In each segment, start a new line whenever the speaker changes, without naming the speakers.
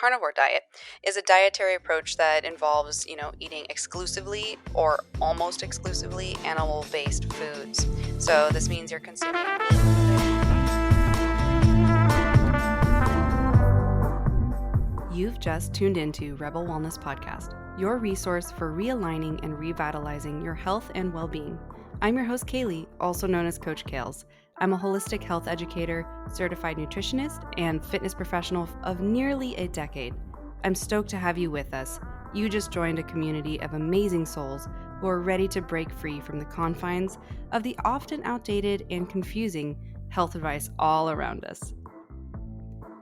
carnivore diet is a dietary approach that involves, eating exclusively or almost exclusively animal-based foods. So this means you're consuming You've just tuned into Rebel Wellness Podcast, your resource for realigning and revitalizing your health and well-being. I'm your host, Kaylee, also known as Coach Kales. I'm a holistic health educator, certified nutritionist, and fitness professional of nearly a decade. I'm stoked to have you with us. You just joined a community of amazing souls who are ready to break free from the confines of the often outdated and confusing health advice all around us.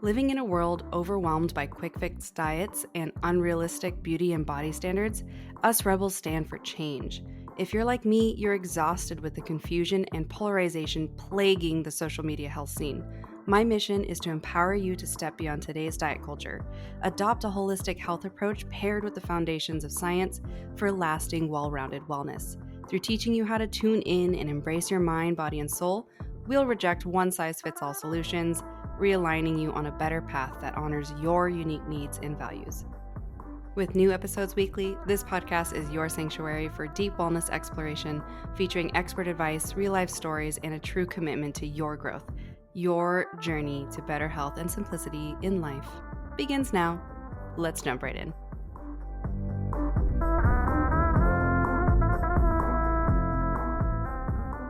Living in a world overwhelmed by quick fix diets and unrealistic beauty and body standards, us rebels stand for change. If you're like me, you're exhausted with the confusion and polarization plaguing the social media health scene. My mission is to empower you to step beyond today's diet culture, adopt a holistic health approach paired with the foundations of science for lasting, well-rounded wellness. Through teaching you how to tune in and embrace your mind, body, and soul, we'll reject one-size-fits-all solutions, realigning you on a better path that honors your unique needs and values. With new episodes weekly, this podcast is your sanctuary for deep wellness exploration, featuring expert advice, real-life stories, and a true commitment to your growth. Your journey to better health and simplicity in life begins now. Let's jump right in.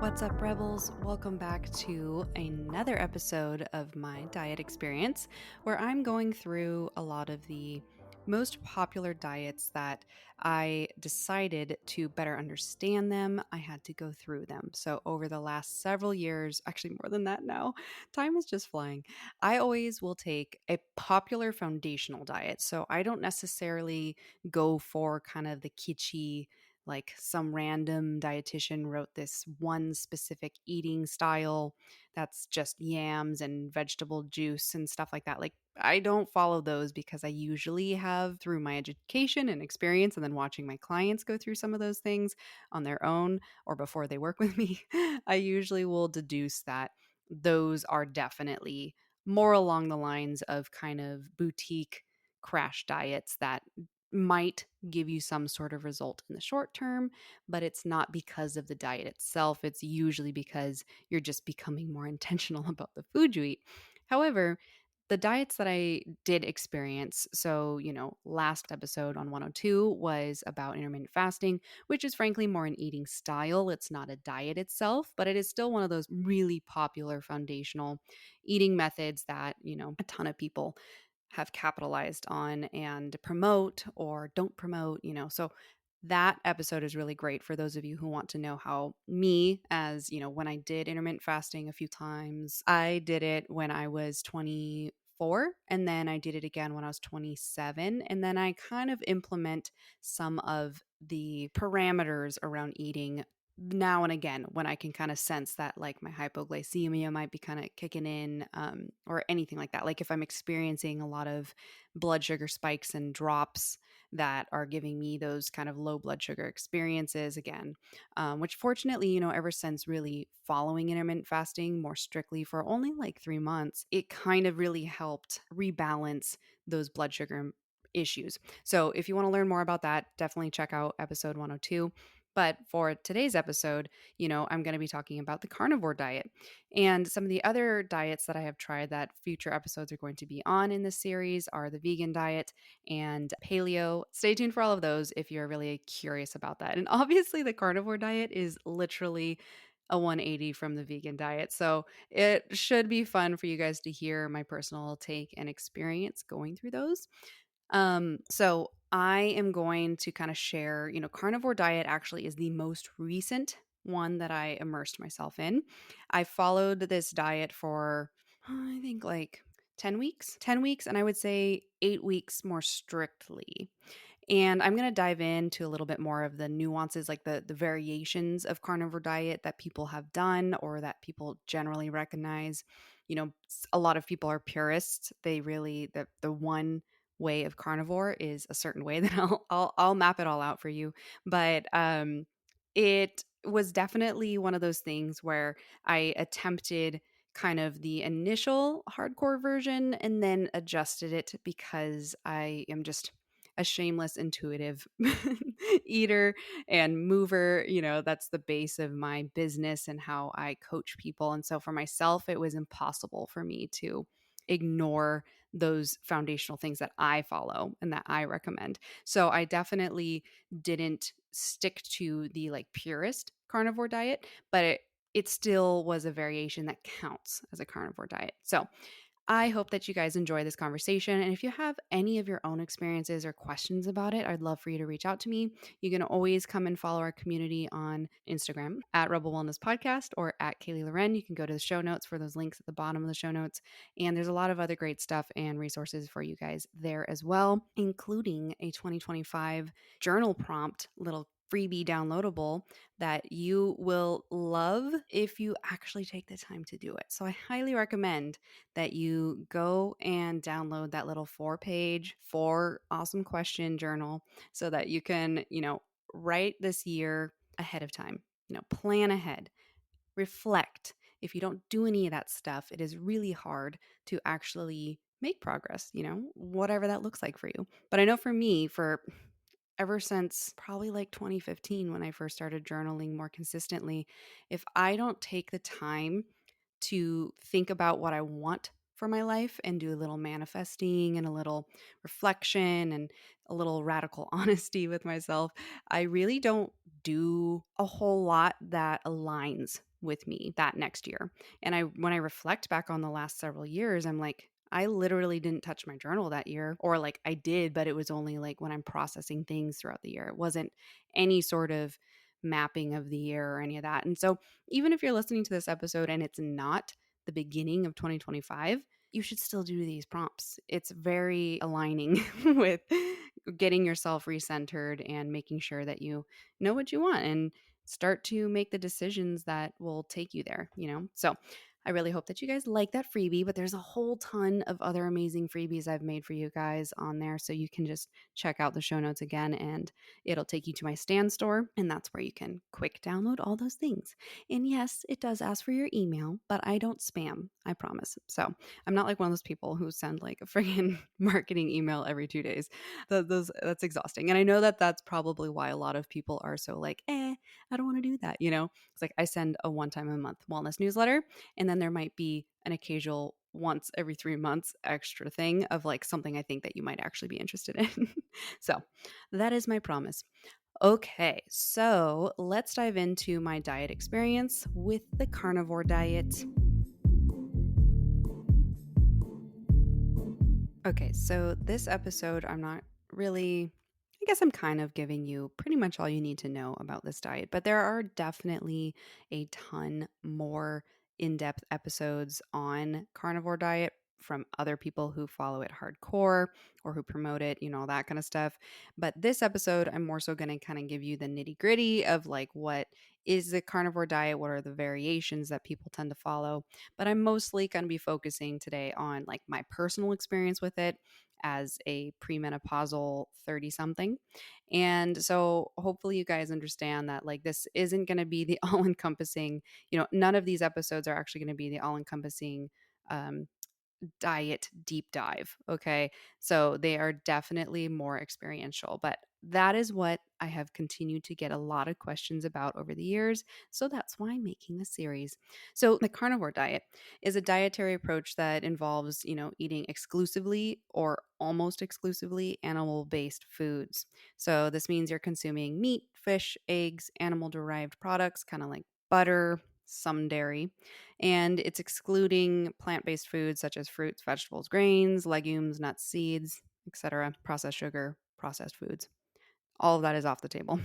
What's up, Rebels? Welcome back to another episode of my diet experience, where I'm going through a lot of the most popular diets that I decided to better understand them. I had to go through them. So over the last several years, actually more than that now, time is just flying. I always will take a popular foundational diet. So I don't necessarily go for kind of the kitschy, like some random dietitian wrote this one specific eating style that's just yams and vegetable juice and stuff like that. Like, I don't follow those because I usually have, through my education and experience and then watching my clients go through some of those things on their own or before they work with me, I usually will deduce that those are definitely more along the lines of kind of boutique crash diets that might give you some sort of result in the short term, but it's not because of the diet itself. It's usually because you're just becoming more intentional about the food you eat. However, the diets that I did experience, so, last episode on 102 was about intermittent fasting, which is frankly more an eating style. It's not a diet itself, but it is still one of those really popular foundational eating methods that, a ton of people have capitalized on and promote or don't promote, so that episode is really great for those of you who want to know how me, as when I did intermittent fasting a few times, I did it when I was 24, and then I did it again when I was 27, and then I kind of implement some of the parameters around eating now and again when I can kind of sense that like my hypoglycemia might be kind of kicking in, or anything like that. Like if I'm experiencing a lot of blood sugar spikes and drops that are giving me those kind of low blood sugar experiences again, which fortunately, ever since really following intermittent fasting more strictly for only like 3 months, it kind of really helped rebalance those blood sugar issues. So if you want to learn more about that, definitely check out episode 102. But for today's episode, I'm going to be talking about the carnivore diet and some of the other diets that I have tried that future episodes are going to be on in this series are the vegan diet and paleo. Stay tuned for all of those if you're really curious about that. And obviously the carnivore diet is literally a 180 from the vegan diet. So it should be fun for you guys to hear my personal take and experience going through those. So I am going to kind of share, carnivore diet actually is the most recent one that I immersed myself in. I followed this diet for, I think like 10 weeks, and I would say 8 weeks more strictly. And I'm going to dive into a little bit more of the nuances, like the variations of carnivore diet that people have done or that people generally recognize. A lot of people are purists. They really, the one way of carnivore is a certain way that I'll map it all out for you. But it was definitely one of those things where I attempted kind of the initial hardcore version and then adjusted it because I am just a shameless intuitive eater and mover. That's the base of my business and how I coach people. And so for myself, it was impossible for me to ignore those foundational things that I follow and that I recommend. So I definitely didn't stick to the like purest carnivore diet, but it still was a variation that counts as a carnivore diet. So I hope that you guys enjoy this conversation. And if you have any of your own experiences or questions about it, I'd love for you to reach out to me. You can always come and follow our community on Instagram at Rebel Wellness Podcast or at Kaylee Loren. You can go to the show notes for those links at the bottom of the show notes. And there's a lot of other great stuff and resources for you guys there as well, including a 2025 journal prompt little freebie downloadable that you will love if you actually take the time to do it. So I highly recommend that you go and download that little 4-page, 4 awesome question journal so that you can, write this year ahead of time, plan ahead, reflect. If you don't do any of that stuff, it is really hard to actually make progress, whatever that looks like for you. But I know for me, for ever since probably like 2015 when I first started journaling more consistently, if I don't take the time to think about what I want for my life and do a little manifesting and a little reflection and a little radical honesty with myself, I really don't do a whole lot that aligns with me that next year. And when I reflect back on the last several years, I'm like, I literally didn't touch my journal that year, or like I did, but it was only like when I'm processing things throughout the year. It wasn't any sort of mapping of the year or any of that. And so even if you're listening to this episode and it's not the beginning of 2025, you should still do these prompts. It's very aligning with getting yourself recentered and making sure that you know what you want and start to make the decisions that will take you there. So I really hope that you guys like that freebie, but there's a whole ton of other amazing freebies I've made for you guys on there. So you can just check out the show notes again and it'll take you to my Stan store. And that's where you can quick download all those things. And yes, it does ask for your email, but I don't spam, I promise. So I'm not like one of those people who send like a friggin' marketing email every 2 days. That's exhausting. And I know that that's probably why a lot of people are so like, I don't want to do that. It's like I send a 1 time a month wellness newsletter, and then there might be an occasional once every 3 months extra thing of like something I think that you might actually be interested in. So that is my promise. Okay, so let's dive into my diet experience with the carnivore diet. Okay, so this episode, I guess I'm kind of giving you pretty much all you need to know about this diet, but there are definitely a ton more in depth episodes on carnivore diet from other people who follow it hardcore or who promote it, all that kind of stuff. But this episode, I'm more so going to kind of give you the nitty gritty of like what is the carnivore diet, what are the variations that people tend to follow. But I'm mostly going to be focusing today on like my personal experience with it as a premenopausal 30 something. And so hopefully you guys understand that like this isn't going to be the all encompassing, none of these episodes are actually going to be the all encompassing diet deep dive. Okay. So they are definitely more experiential, but that is what I have continued to get a lot of questions about over the years. So that's why I'm making the series. So the carnivore diet is a dietary approach that involves, eating exclusively or almost exclusively animal based foods. So this means you're consuming meat, fish, eggs, animal derived products, kind of like butter, some dairy, and it's excluding plant-based foods such as fruits, vegetables, grains, legumes, nuts, seeds, etc., processed sugar, processed foods. All of that is off the table.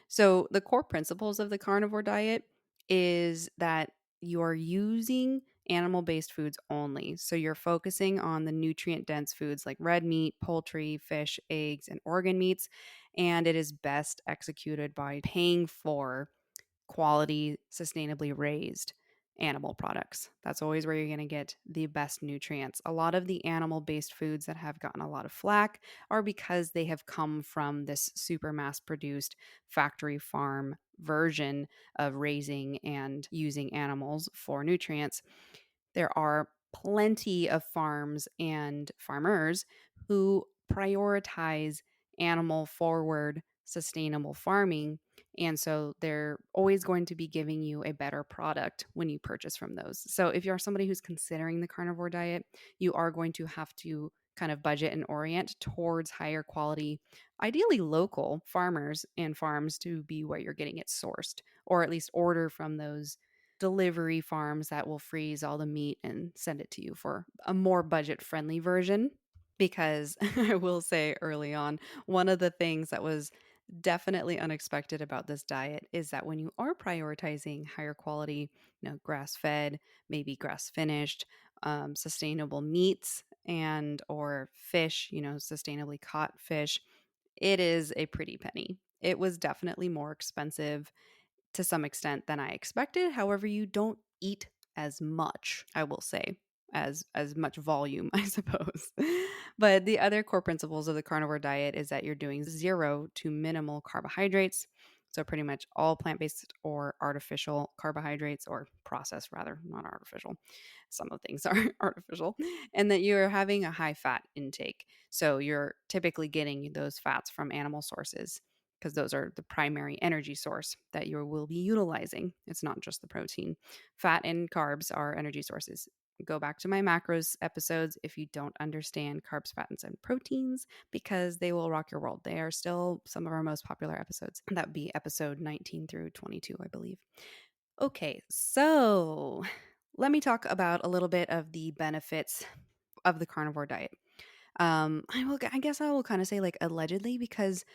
So, the core principles of the carnivore diet is that you are using animal-based foods only. So, you're focusing on the nutrient-dense foods like red meat, poultry, fish, eggs, and organ meats, and it is best executed by paying for quality, sustainably raised animal products. That's always where you're going to get the best nutrients. A lot of the animal based foods that have gotten a lot of flack are because they have come from this super mass produced factory farm version of raising and using animals for nutrients. There are plenty of farms and farmers who prioritize animal forward sustainable farming. And so they're always going to be giving you a better product when you purchase from those. So if you're somebody who's considering the carnivore diet, you are going to have to kind of budget and orient towards higher quality, ideally local farmers and farms to be where you're getting it sourced, or at least order from those delivery farms that will freeze all the meat and send it to you for a more budget friendly version. Because I will say early on, one of the things that was definitely unexpected about this diet is that when you are prioritizing higher quality, grass fed, maybe grass finished, sustainable meats and or fish, sustainably caught fish, it is a pretty penny. It was definitely more expensive to some extent than I expected. However, you don't eat as much, I will say, as much volume, I suppose. But the other core principles of the carnivore diet is that you're doing zero to minimal carbohydrates. So pretty much all plant-based or artificial carbohydrates, or processed rather, not artificial. Some of the things are artificial. And that you're having a high fat intake. So you're typically getting those fats from animal sources, because those are the primary energy source that you will be utilizing. It's not just the protein. Fat and carbs are energy sources. Go back to my macros episodes if you don't understand carbs, fats, and proteins, because they will rock your world. They are still some of our most popular episodes. That would be episode 19 through 22, I believe. Okay, so let me talk about a little bit of the benefits of the carnivore diet. I guess I will kind of say like allegedly, because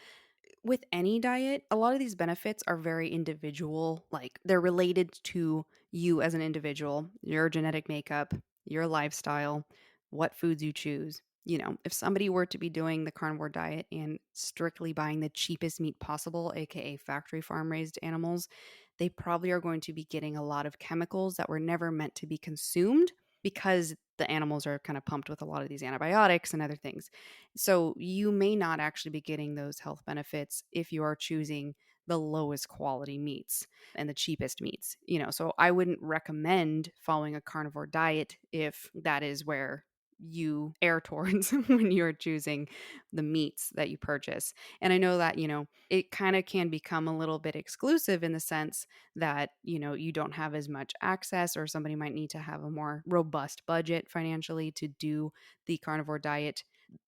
with any diet, a lot of these benefits are very individual. Like they're related to you as an individual, your genetic makeup, your lifestyle, what foods you choose. If somebody were to be doing the carnivore diet and strictly buying the cheapest meat possible, aka factory farm raised animals, they probably are going to be getting a lot of chemicals that were never meant to be consumed, because the animals are kind of pumped with a lot of these antibiotics and other things. So you may not actually be getting those health benefits if you are choosing the lowest quality meats and the cheapest meats. So I wouldn't recommend following a carnivore diet if that is where you err towards when you're choosing the meats that you purchase. And I know that, it kind of can become a little bit exclusive in the sense that, you don't have as much access, or somebody might need to have a more robust budget financially to do the carnivore diet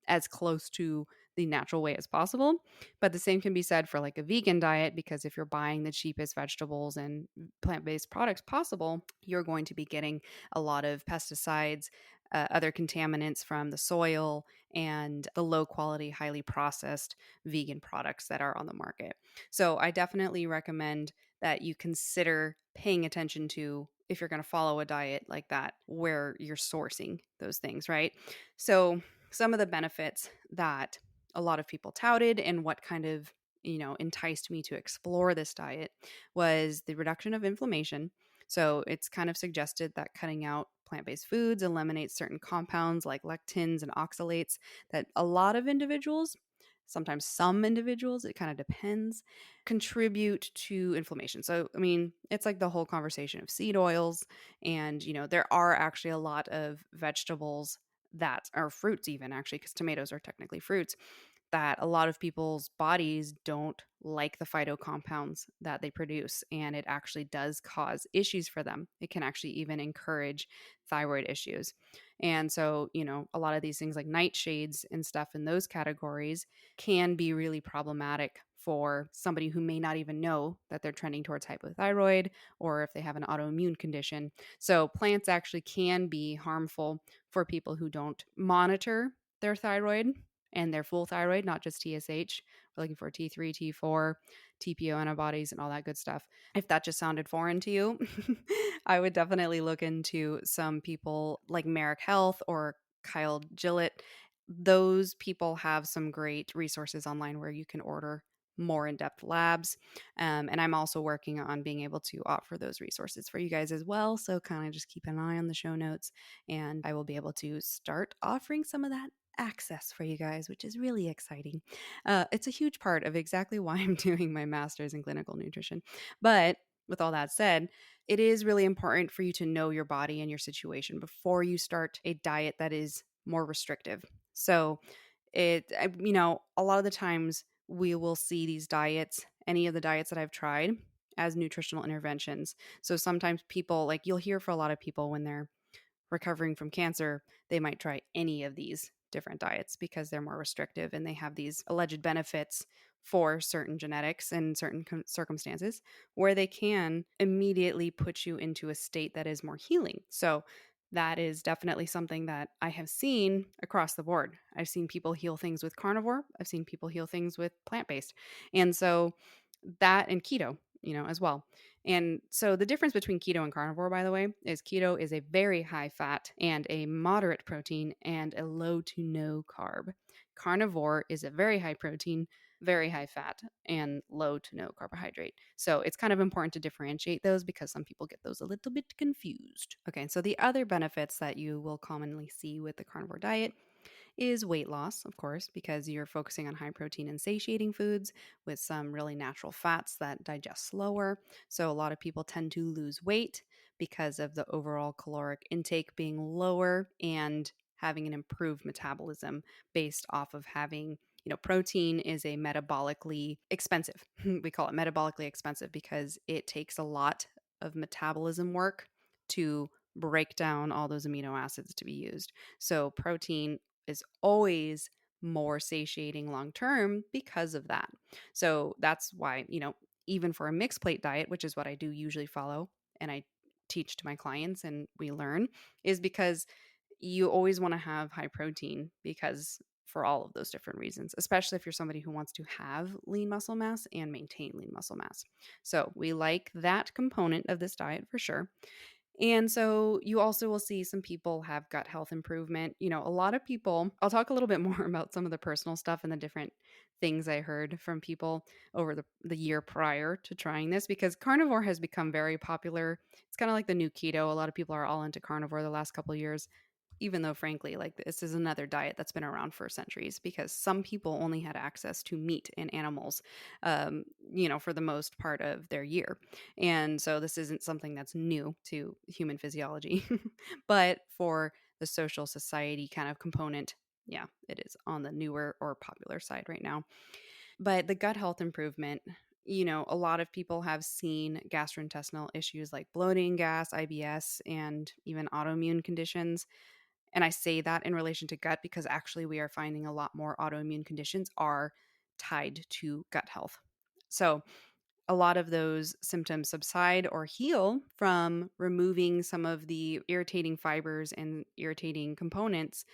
as close to the natural way as possible. But the same can be said for like a vegan diet, because if you're buying the cheapest vegetables and plant-based products possible, you're going to be getting a lot of pesticides, other contaminants from the soil, and the low quality, highly processed vegan products that are on the market. So I definitely recommend that you consider paying attention to, if you're going to follow a diet like that, where you're sourcing those things, right? So some of the benefits that a lot of people touted, and what kind of enticed me to explore this diet, was the reduction of inflammation. So it's kind of suggested that cutting out plant-based foods eliminates certain compounds like lectins and oxalates that a lot of individuals, sometimes some individuals, it kind of depends, contribute to inflammation. So I mean, it's like the whole conversation of seed oils. And there are actually a lot of vegetables that are fruits, even actually, because tomatoes are technically fruits, that a lot of people's bodies don't like the phyto compounds that they produce, and it actually does cause issues for them. It can actually even encourage thyroid issues. And so, a lot of these things like nightshades and stuff in those categories can be really problematic for somebody who may not even know that they're trending towards hypothyroid, or if they have an autoimmune condition. So plants actually can be harmful for people who don't monitor their thyroid and their full thyroid, not just TSH. We're looking for T3, T4, TPO antibodies, and all that good stuff. If that just sounded foreign to you, I would definitely look into some people like Merrick Health or Kyle Gillett. Those people have some great resources online where you can order more in-depth labs. And I'm also working on being able to offer those resources for you guys as well. So kind of just keep an eye on the show notes, and I will be able to start offering some of that access for you guys, which is really exciting. It's a huge part of exactly why I'm doing my master's in clinical nutrition. But with all that said, it is really important for you to know your body and your situation before you start a diet that is more restrictive. So, a lot of the times we will see these diets, any of the diets that I've tried, as nutritional interventions. So sometimes people, like, you'll hear for a lot of people when they're recovering from cancer, they might try any of these different diets because they're more restrictive and they have these alleged benefits for certain genetics and certain circumstances where they can immediately put you into a state that is more healing. So that is definitely something that I have seen across the board. I've seen people heal things with carnivore, I've seen people heal things with plant-based. And so that and keto, as well. And so the difference between keto and carnivore, by the way, is keto is a very high fat and a moderate protein and a low to no carb. Carnivore is a very high protein, very high fat, and low to no carbohydrate. So it's kind of important to differentiate those because some people get those a little bit confused. Okay, so the other benefits that you will commonly see with the carnivore diet is weight loss, of course, because you're focusing on high protein and satiating foods with some really natural fats that digest slower. So, a lot of people tend to lose weight because of the overall caloric intake being lower and having an improved metabolism based off of having. Protein is a metabolically expensive. We call it metabolically expensive because it takes a lot of metabolism work to break down all those amino acids to be used. So, protein is always more satiating long term because of that. So that's why, even for a mixed plate diet, which is what I do usually follow and I teach to my clients and we learn, is because you always want to have high protein because for all of those different reasons, especially if you're somebody who wants to have lean muscle mass and maintain lean muscle mass. So we like that component of this diet for sure. And so you also will see some people have gut health improvement. A lot of people, I'll talk a little bit more about some of the personal stuff and the different things I heard from people over the year prior to trying this because carnivore has become very popular. It's kind of like the new keto. A lot of people are all into carnivore the last couple of years, even though frankly, like, this is another diet that's been around for centuries because some people only had access to meat and animals, for the most part of their year. And so this isn't something that's new to human physiology, but for the social society kind of component, yeah, it is on the newer or popular side right now. But the gut health improvement, a lot of people have seen gastrointestinal issues like bloating, gas, IBS, and even autoimmune conditions. And I say that in relation to gut because actually we are finding a lot more autoimmune conditions are tied to gut health. So a lot of those symptoms subside or heal from removing some of the irritating fibers and irritating components,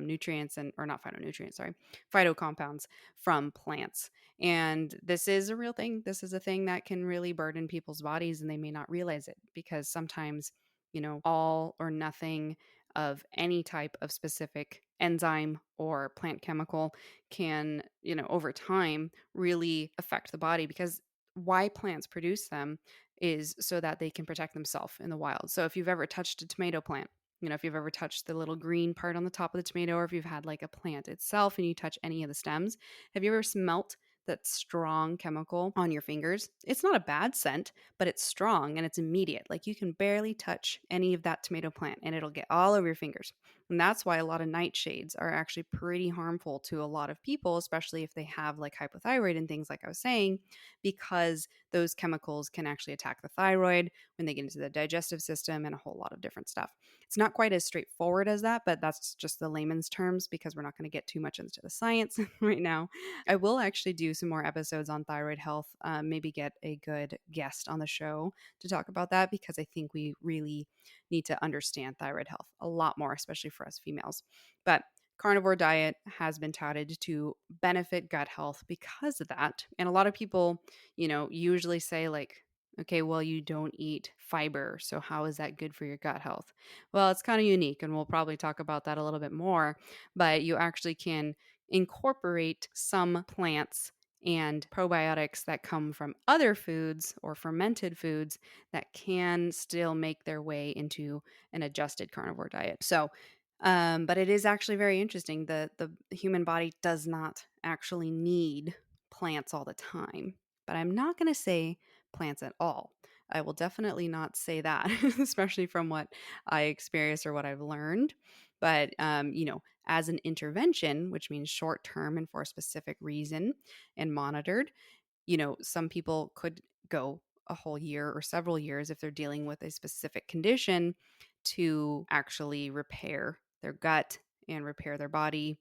nutrients and or not phytonutrients, sorry, phyto compounds from plants. And this is a real thing. This is a thing that can really burden people's bodies and they may not realize it because sometimes, all or nothing of any type of specific enzyme or plant chemical can, over time really affect the body because why plants produce them is so that they can protect themselves in the wild. So if you've ever touched a tomato plant, if you've ever touched the little green part on the top of the tomato, or if you've had like a plant itself and you touch any of the stems, have you ever smelt that strong chemical on your fingers? It's not a bad scent, but it's strong and it's immediate. Like you can barely touch any of that tomato plant and it'll get all over your fingers. And that's why a lot of nightshades are actually pretty harmful to a lot of people, especially if they have like hypothyroid and things like I was saying, because those chemicals can actually attack the thyroid when they get into the digestive system and a whole lot of different stuff. It's not quite as straightforward as that, but that's just the layman's terms because we're not going to get too much into the science right now. I will actually do some more episodes on thyroid health, maybe get a good guest on the show to talk about that because I think we really need to understand thyroid health a lot more, especially for us females. But carnivore diet has been touted to benefit gut health because of that. And a lot of people, usually say like, okay, well, you don't eat fiber. So how is that good for your gut health? Well, it's kind of unique and we'll probably talk about that a little bit more, but you actually can incorporate some plants and probiotics that come from other foods or fermented foods that can still make their way into an adjusted carnivore diet. So, but it is actually very interesting. The human body does not actually need plants all the time. But I'm not going to say plants at all. I will definitely not say that, especially from what I experienced or what I've learned. But, as an intervention, which means short term and for a specific reason and monitored, some people could go a whole year or several years if they're dealing with a specific condition to actually repair their gut and repair their body,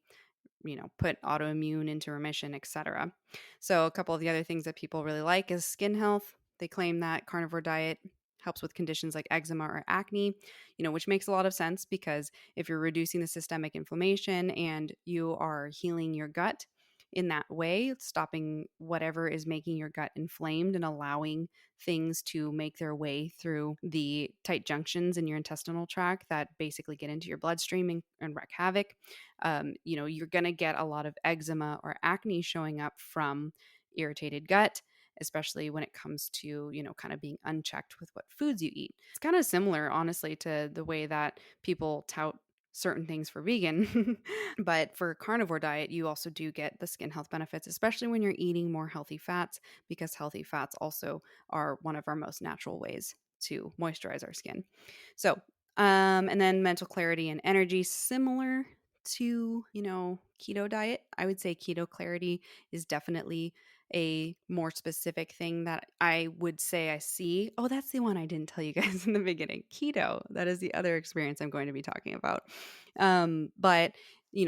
put autoimmune into remission, etc. So, a couple of the other things that people really like is skin health. They claim that carnivore diet helps with conditions like eczema or acne, which makes a lot of sense because if you're reducing the systemic inflammation and you are healing your gut in that way, stopping whatever is making your gut inflamed and allowing things to make their way through the tight junctions in your intestinal tract that basically get into your bloodstream and wreak havoc, you're going to get a lot of eczema or acne showing up from irritated gut, especially when it comes to, kind of being unchecked with what foods you eat. It's kind of similar, honestly, to the way that people tout certain things for vegan. But for carnivore diet, you also do get the skin health benefits, especially when you're eating more healthy fats, because healthy fats also are one of our most natural ways to moisturize our skin. So, and then mental clarity and energy, similar to, keto diet. I would say keto clarity is definitely a more specific thing that I would say I see. Oh, that's the one I didn't tell you guys in the beginning. Keto. That is the other experience I'm going to be talking about. But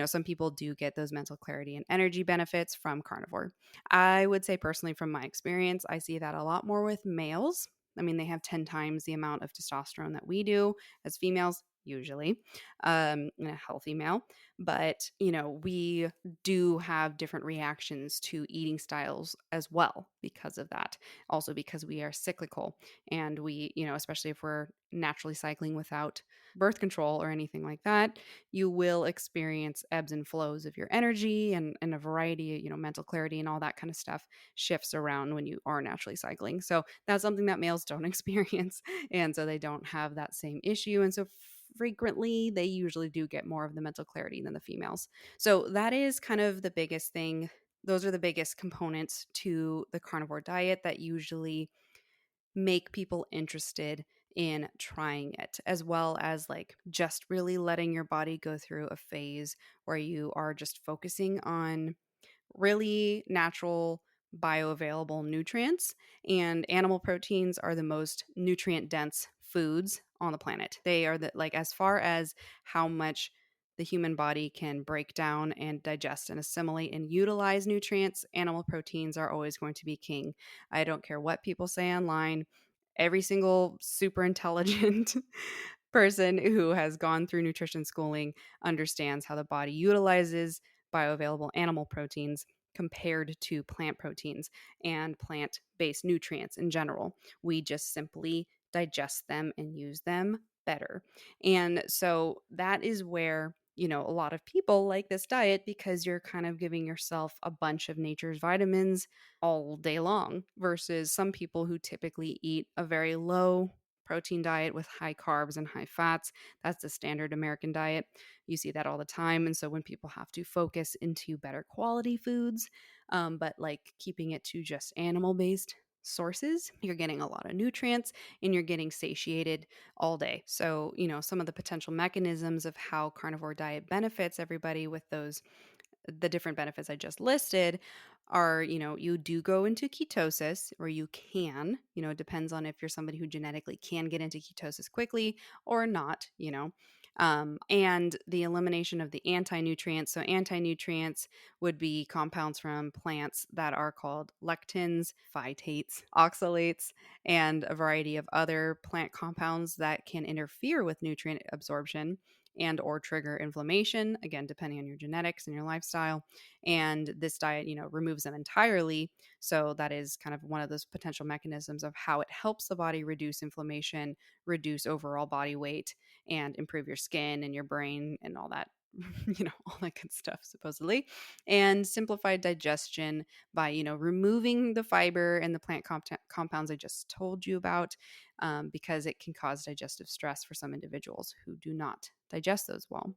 some people do get those mental clarity and energy benefits from carnivore. I would say personally, from my experience, I see that a lot more with males. I mean, they have 10 times the amount of testosterone that we do as females, usually, in a healthy male. But, we do have different reactions to eating styles as well because of that. Also, because we are cyclical and we, especially if we're naturally cycling without birth control or anything like that, you will experience ebbs and flows of your energy and a variety, mental clarity and all that kind of stuff shifts around when you are naturally cycling. So that's something that males don't experience. And so they don't have that same issue. And so frequently they usually do get more of the mental clarity than the females. So that is kind of the biggest thing. Those are the biggest components to the carnivore diet that usually make people interested in trying it, as well as like just really letting your body go through a phase where you are just focusing on really natural bioavailable nutrients, and animal proteins are the most nutrient dense foods on the planet. They are like, as far as how much the human body can break down and digest and assimilate and utilize nutrients, animal proteins are always going to be king. I don't care what people say online. Every single super intelligent person who has gone through nutrition schooling understands how the body utilizes bioavailable animal proteins compared to plant proteins and plant based nutrients in general. We just simply digest them and use them better. And so that is where, a lot of people like this diet because you're kind of giving yourself a bunch of nature's vitamins all day long versus some people who typically eat a very low protein diet with high carbs and high fats. That's the standard American diet. You see that all the time. And so when people have to focus into better quality foods, but like keeping it to just animal based sources, you're getting a lot of nutrients and you're getting satiated all day. So, some of the potential mechanisms of how carnivore diet benefits everybody with the different benefits I just listed are, you do go into ketosis, or you can, it depends on if you're somebody who genetically can get into ketosis quickly or not, and the elimination of the anti-nutrients. So anti-nutrients would be compounds from plants that are called lectins, phytates, oxalates, and a variety of other plant compounds that can interfere with nutrient absorption and or trigger inflammation, again depending on your genetics and your lifestyle. And this diet, removes them entirely. So that is kind of one of those potential mechanisms of how it helps the body reduce inflammation, reduce overall body weight, and improve your skin and your brain and all that, all that good stuff, supposedly. And simplified digestion by, removing the fiber and the plant compounds I just told you about, because it can cause digestive stress for some individuals who do not digest those well.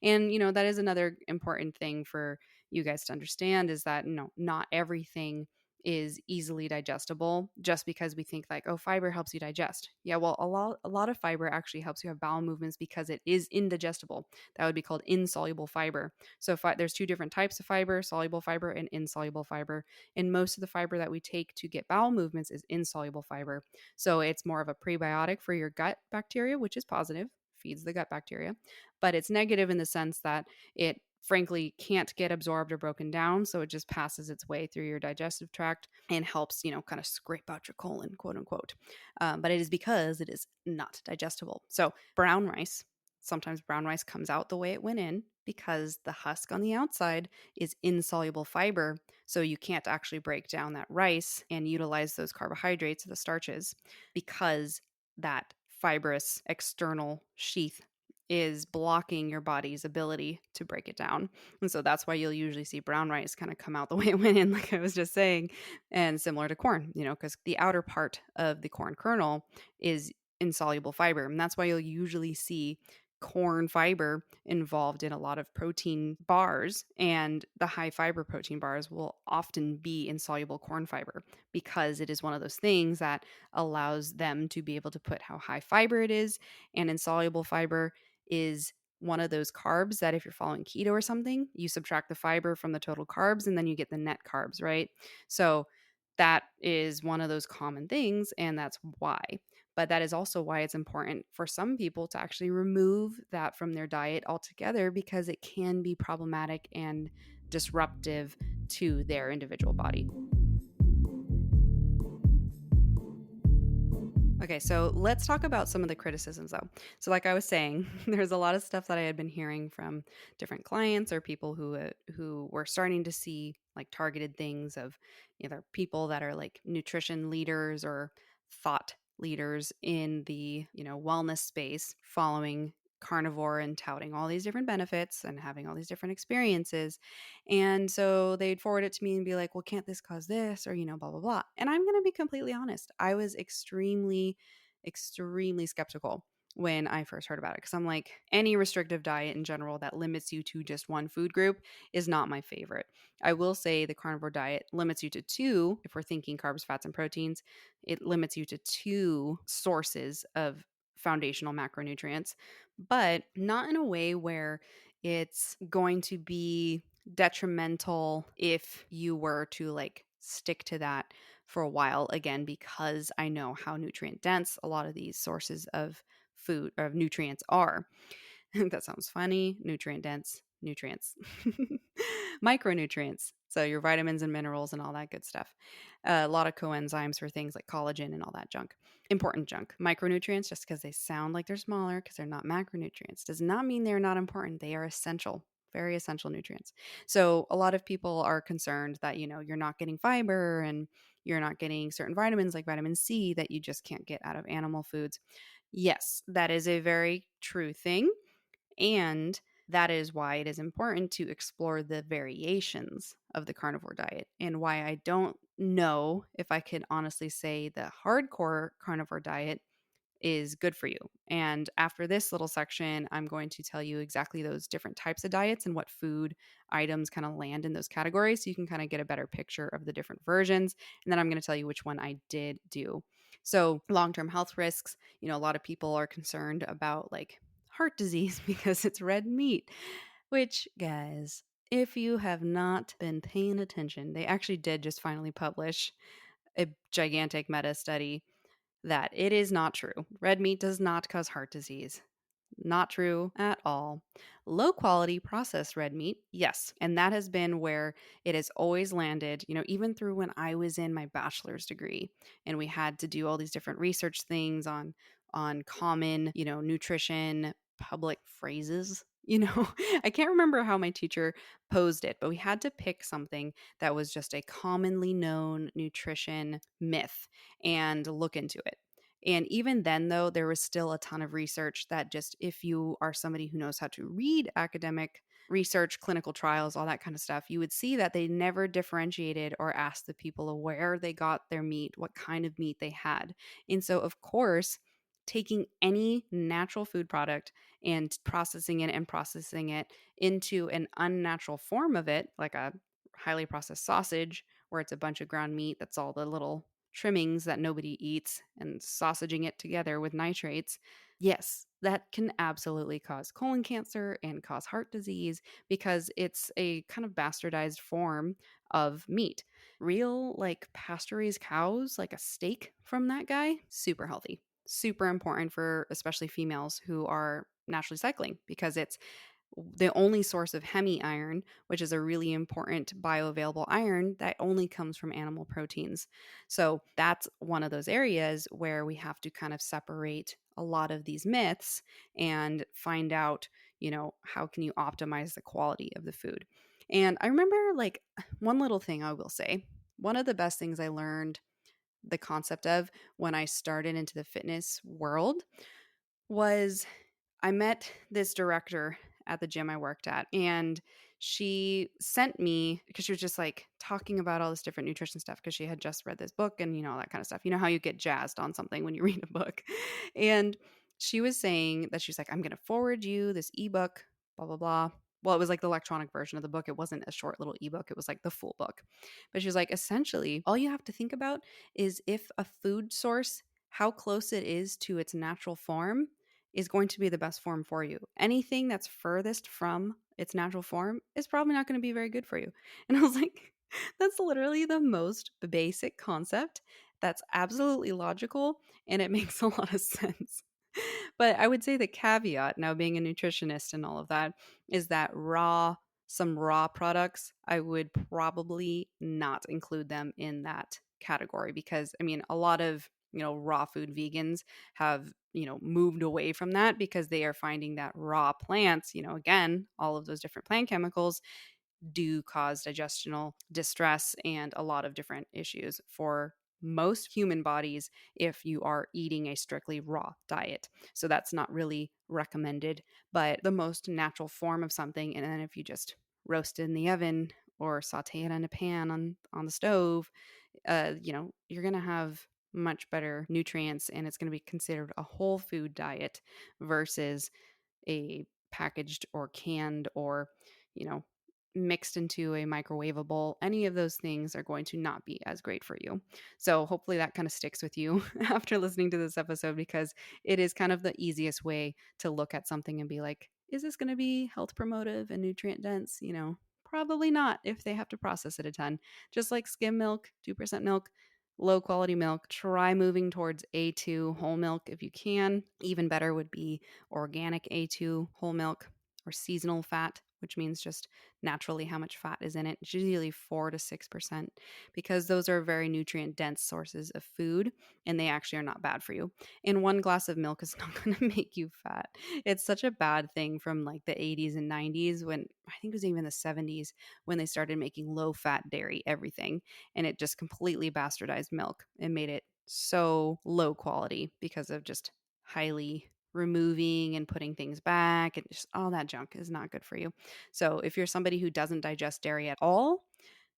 And, that is another important thing for you guys to understand, is that, not everything is easily digestible just because we think like, oh, fiber helps you digest. Yeah, well, a lot of fiber actually helps you have bowel movements because it is indigestible. That would be called insoluble fiber. So there's two different types of fiber, soluble fiber and insoluble fiber. And most of the fiber that we take to get bowel movements is insoluble fiber. So it's more of a prebiotic for your gut bacteria, which is positive, feeds the gut bacteria, but it's negative in the sense that it frankly can't get absorbed or broken down, so it just passes its way through your digestive tract and helps, kind of scrape out your colon, quote unquote. But it is because it is not digestible. So brown rice, sometimes brown rice comes out the way it went in because the husk on the outside is insoluble fiber, so you can't actually break down that rice and utilize those carbohydrates, the starches, because that fibrous external sheath is blocking your body's ability to break it down. And so that's why you'll usually see brown rice kind of come out the way it went in, like I was just saying, and similar to corn, because the outer part of the corn kernel is insoluble fiber. And that's why you'll usually see corn fiber involved in a lot of protein bars, and the high fiber protein bars will often be insoluble corn fiber because it is one of those things that allows them to be able to put how high fiber it is. And insoluble fiber is one of those carbs that if you're following keto or something, you subtract the fiber from the total carbs and then you get the net carbs, right? So that is one of those common things, and that's why. But that is also why it's important for some people to actually remove that from their diet altogether, because it can be problematic and disruptive to their individual body. Okay, so let's talk about some of the criticisms though. So, like I was saying, there's a lot of stuff that I had been hearing from different clients or people who were starting to see like targeted things of either people that are like nutrition leaders or thought leaders in the wellness space, following carnivore and touting all these different benefits and having all these different experiences. And so they'd forward it to me and be like, well, can't this cause this? Or, blah, blah, blah. And I'm going to be completely honest. I was extremely, extremely skeptical when I first heard about it, because I'm like, any restrictive diet in general that limits you to just one food group is not my favorite. I will say the carnivore diet limits you to two, if we're thinking carbs, fats, and proteins, it limits you to two sources of foundational macronutrients, but not in a way where it's going to be detrimental if you were to like stick to that for a while, again, because I know how nutrient dense a lot of these sources of food or of nutrients are. That sounds funny. Nutrient dense nutrients. Micronutrients, so your vitamins and minerals and all that good stuff. A lot of coenzymes for things like collagen and all that junk. Important junk. Micronutrients, just because they sound like they're smaller because they're not macronutrients, does not mean they're not important. They are essential, very essential nutrients. So a lot of people are concerned that you're not getting fiber and you're not getting certain vitamins like vitamin C that you just can't get out of animal foods. Yes, that is a very true thing. And that is why it is important to explore the variations of the carnivore diet, and why I don't know if I could honestly say the hardcore carnivore diet is good for you. And after this little section, I'm going to tell you exactly those different types of diets and what food items kind of land in those categories, so you can kind of get a better picture of the different versions. And then I'm going to tell you which one I did do. So, long-term health risks, a lot of people are concerned about like heart disease because it's red meat, which, guys, if you have not been paying attention, they actually did just finally publish a gigantic meta study that it is not true. Red meat does not cause heart disease. Not true at all. Low quality processed red meat, yes. And that has been where it has always landed, even through when I was in my bachelor's degree and we had to do all these different research things on common, nutrition public phrases. I can't remember how my teacher posed it, but we had to pick something that was just a commonly known nutrition myth and look into it. And even then, though, there was still a ton of research that just, if you are somebody who knows how to read academic research, clinical trials, all that kind of stuff, you would see that they never differentiated or asked the people where they got their meat, what kind of meat they had. And so, of course, taking any natural food product and processing it into an unnatural form of it, like a highly processed sausage, where it's a bunch of ground meat that's all the little trimmings that nobody eats and sausaging it together with nitrates, yes, that can absolutely cause colon cancer and cause heart disease because it's a kind of bastardized form of meat. Real, like pasture raised cows, like a steak from that guy, super healthy. Super important for especially females who are naturally cycling because it's the only source of hemi iron, which is a really important bioavailable iron that only comes from animal proteins. So that's one of those areas where we have to kind of separate a lot of these myths and find out, how can you optimize the quality of the food. And I remember like one little thing I will say, one of the best things I learned the concept of when I started into the fitness world was I met this director at the gym I worked at, and she sent me because she was just like talking about all this different nutrition stuff because she had just read this book and, all that kind of stuff. You know how you get jazzed on something when you read a book. And she was saying that she's like, I'm going to forward you this ebook, blah, blah, blah. Well, it was like the electronic version of the book. It wasn't a short little ebook, it was like the full book. But she was like, essentially, all you have to think about is if a food source, how close it is to its natural form is going to be the best form for you. Anything that's furthest from its natural form is probably not going to be very good for you. And I was like, that's literally the most basic concept. That's absolutely logical and it makes a lot of sense. But I would say the caveat, now being a nutritionist and all of that, is that some raw products, I would probably not include them in that category because I mean, a lot of raw food vegans have moved away from that because they are finding that raw plants, again, all of those different plant chemicals do cause digestional distress and a lot of different issues for most human bodies if you are eating a strictly raw diet. So that's not really recommended, but the most natural form of something. And then if you just roast it in the oven or saute it in a pan on the stove, you're going to have much better nutrients and it's going to be considered a whole food diet versus a packaged or canned or, you know, mixed into a microwavable. Any of those things are going to not be as great for you. So hopefully that kind of sticks with you after listening to this episode because it is kind of the easiest way to look at something and be like, is this going to be health promotive and nutrient dense? Probably not if they have to process it a ton. Just like skim milk, 2% milk, low quality milk. Try moving towards A2 whole milk if you can. Even better would be organic A2 whole milk or seasonal fat, which means just naturally how much fat is in it. It's usually 4 to 6% because those are very nutrient dense sources of food and they actually are not bad for you. And one glass of milk is not going to make you fat. It's such a bad thing from like the 80s and 90s when I think it was even the 70s when they started making low fat dairy everything and it just completely bastardized milk and made it so low quality because of just highly removing and putting things back and just all that junk is not good for you. So if you're somebody who doesn't digest dairy at all,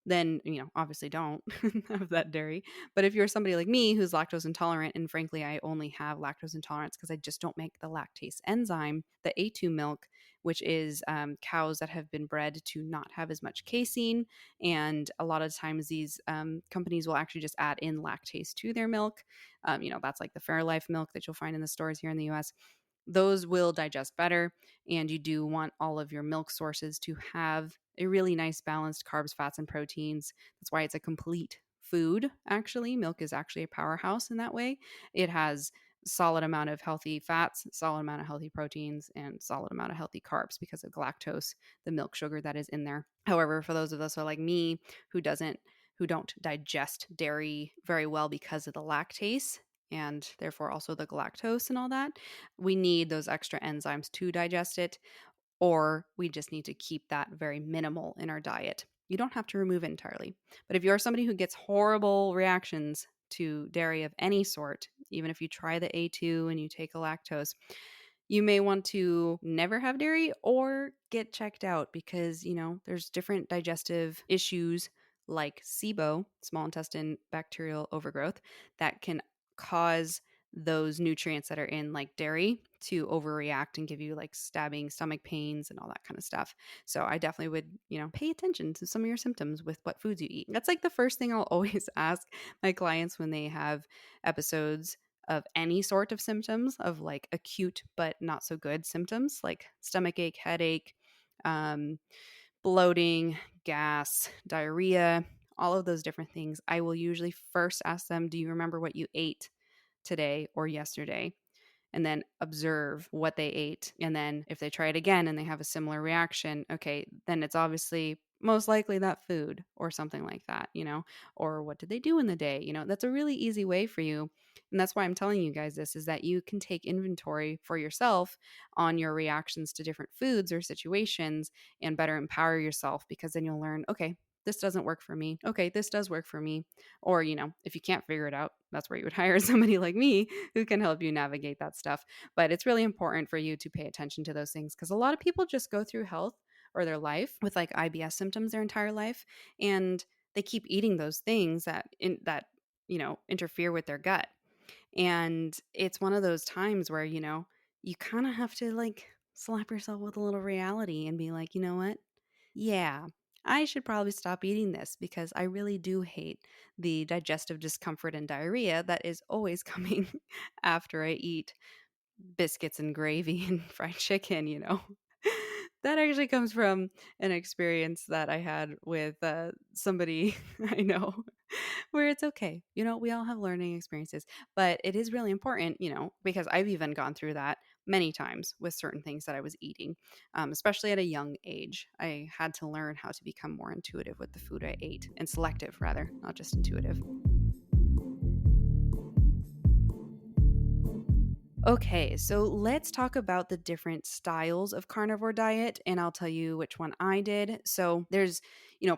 then obviously don't have that dairy. But if you're somebody like me who's lactose intolerant, and frankly I only have lactose intolerance because I just don't make the lactase enzyme, the A2 milk, which is cows that have been bred to not have as much casein, and a lot of times these companies will actually just add in lactase to their milk. That's like the Fairlife milk that you'll find in the stores here in the US. Those will digest better, and you do want all of your milk sources to have a really nice balanced carbs, fats, and proteins. That's why it's a complete food, actually. Milk is actually a powerhouse in that way. It has solid amount of healthy fats, solid amount of healthy proteins, and solid amount of healthy carbs because of galactose, the milk sugar that is in there. However, for those of us who are like me who don't digest dairy very well because of the lactase and therefore also the galactose and all that, we need those extra enzymes to digest it, or we just need to keep that very minimal in our diet. You don't have to remove it entirely. But if you're somebody who gets horrible reactions to dairy of any sort, even if you try the A2 and you take a lactose, you may want to never have dairy or get checked out because, there's different digestive issues like SIBO, small intestine bacterial overgrowth, that can cause those nutrients that are in like dairy to overreact and give you like stabbing stomach pains and all that kind of stuff. So I definitely would, pay attention to some of your symptoms with what foods you eat. That's like the first thing I'll always ask my clients when they have episodes of any sort of symptoms of like acute but not so good symptoms like stomach ache, headache, um, bloating, gas, diarrhea, all of those different things. I will usually first ask them, do you remember what you ate today or yesterday? And then observe what they ate. And then if they try it again and they have a similar reaction, okay, then it's obviously most likely that food or something like that, or what did they do in the day? That's a really easy way for you. And that's why I'm telling you guys this is that you can take inventory for yourself on your reactions to different foods or situations and better empower yourself because then you'll learn, okay, this doesn't work for me. Okay, this does work for me. Or, if you can't figure it out, that's where you would hire somebody like me who can help you navigate that stuff. But it's really important for you to pay attention to those things because a lot of people just go through health or their life with like IBS symptoms their entire life and they keep eating those things that interfere with their gut. And it's one of those times where, you kind of have to like slap yourself with a little reality and be like, you know what? Yeah, I should probably stop eating this because I really do hate the digestive discomfort and diarrhea that is always coming after I eat biscuits and gravy and fried chicken. That actually comes from an experience that I had with somebody I know where it's okay. We all have learning experiences, but it is really important, because I've even gone through that many times with certain things that I was eating, especially at a young age. I had to learn how to become more intuitive with the food I ate and selective, rather, not just intuitive. Okay, so let's talk about the different styles of carnivore diet, and I'll tell you which one I did. So there's,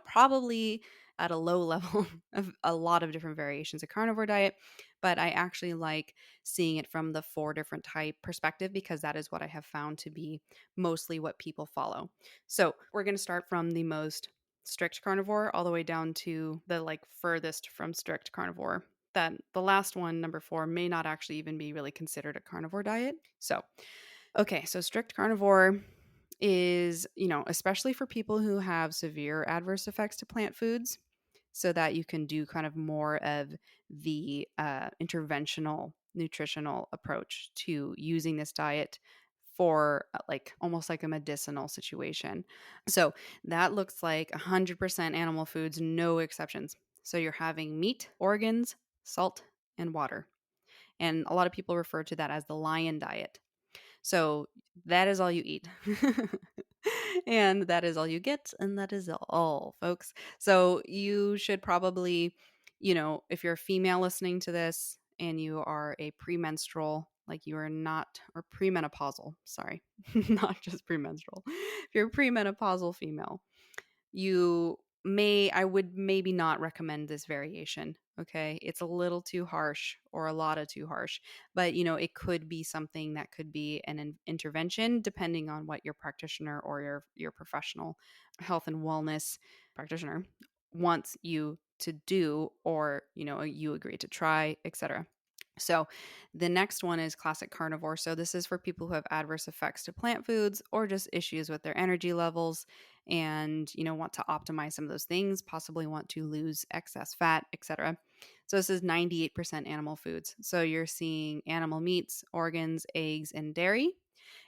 probably at a low level of a lot of different variations of carnivore diet, but I actually like seeing it from the 4 different type perspective because that is what I have found to be mostly what people follow. So we're going to start from the most strict carnivore all the way down to the like furthest from strict carnivore that the last one, number 4, may not actually even be really considered a carnivore diet. So, okay, so strict carnivore is, especially for people who have severe adverse effects to plant foods, so that you can do kind of more of the interventional nutritional approach to using this diet for like almost like a medicinal situation. So that looks like 100% animal foods, no exceptions. So you're having meat, organs, salt, and water. And a lot of people refer to that as the lion diet. So that is all you eat. And that is all you get. And that is all, folks. So you should probably, if you're a female listening to this and you are a premenstrual, like you are not, or premenopausal, sorry, not just premenstrual. If you're a premenopausal female, I would maybe not recommend this variation. Okay. It's a little too harsh or a lot of too harsh, but it could be something that could be an intervention depending on what your practitioner or your professional health and wellness practitioner wants you to do, or, you agree to try, etc. So the next one is classic carnivore. So this is for people who have adverse effects to plant foods or just issues with their energy levels and, want to optimize some of those things, possibly want to lose excess fat, etc. So this is 98% animal foods. So you're seeing animal meats, organs, eggs, and dairy.